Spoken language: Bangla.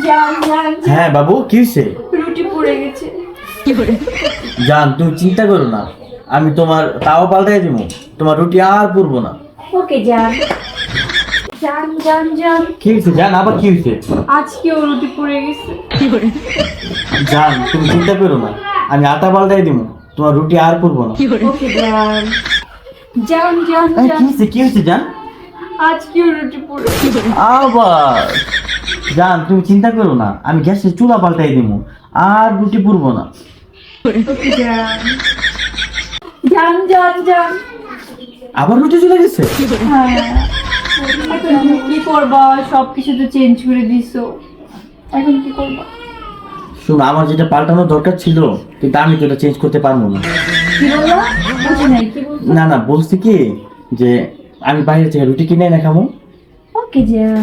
জান জান হ্যাঁ বাবু, কি হয়েছে? রুটি পড়ে গেছে। জান, তুমি চিন্তা করো না, আমি তোমার তাও পাল্টাই দিব, তোমার রুটি আর পুরবো না। ওকে জান জান জান জান কি হয়েছে জান, আবার কি হয়েছে? আজকেও রুটি পড়ে গেছে। জান, তুমি চিন্তা করো না, আমি আটা পাল্টাই দিব, তোমার রুটি আর পুরবো না। ওকে জান জান জান এই, জান কি হয়েছে কি হয়েছে জান? আজকেও রুটি পড়ে গেছে। আবার জান, তুমি চিন্তা করো না, আমি গ্যাসের চুলা পাল্টাই দিব, আর রুটি পুরবো না। ওকে জান জান জান জান আবার রুটি চলে গেছে? হ্যাঁ, এখন তুমি কি করবা? সবকিছু তো চেঞ্জ করে দিছো, এখন কি করবা? শোনো, আমার যেটা পাল্টানোর দরকার ছিল, কিন্তু আমি তো এটা চেঞ্জ করতে পারবো না। কি বললা? বুঝি নাই, কি বলছো? না না, বলছি কি যে আমি বাইরে থেকে রুটি কিনে এনে খাবো। ওকে জান